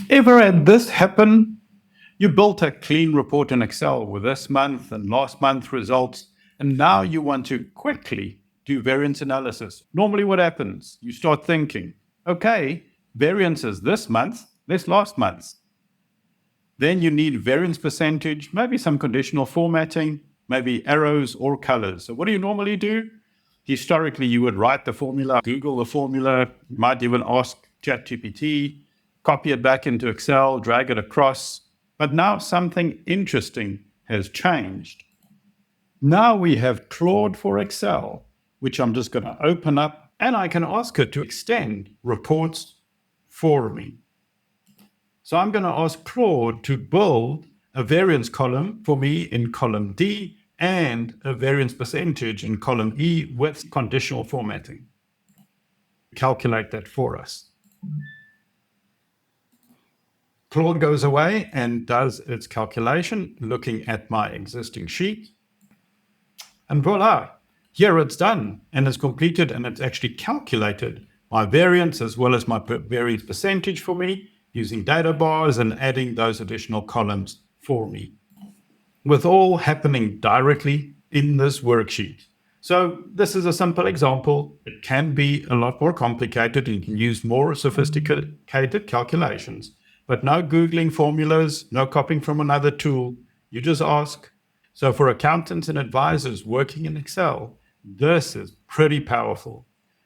Ever had this happen? You built a clean report in Excel with this month and last month results, and now you want to quickly do variance analysis. Normally, what happens? You start thinking, okay, variance is this month, less last month. Then you need variance percentage, maybe some conditional formatting, maybe arrows or colors. So, what do you normally do? Historically, you would write the formula, Google the formula, you might even ask ChatGPT, copy it back into Excel, drag it across. But now something interesting has changed. Now we have Claude for Excel, which I'm just going to open up, and I can ask it to extend reports for me. So I'm going to ask Claude to build a variance column for me in column D and a variance percentage in column E with conditional formatting. Calculate that for us. Claude goes away and does its calculation, looking at my existing sheet. And voila, here it's done and it's completed, and it's actually calculated my variance as well as my variance percentage for me using data bars and adding those additional columns for me, with all happening directly in this worksheet. So this is a simple example. It can be a lot more complicated and you can use more sophisticated calculations, but no Googling formulas, no copying from another tool. You just ask. So for accountants and advisors working in Excel, this is pretty powerful,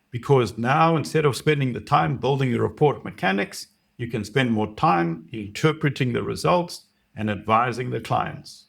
because now instead of spending the time building the report mechanics, you can spend more time interpreting the results and advising the clients.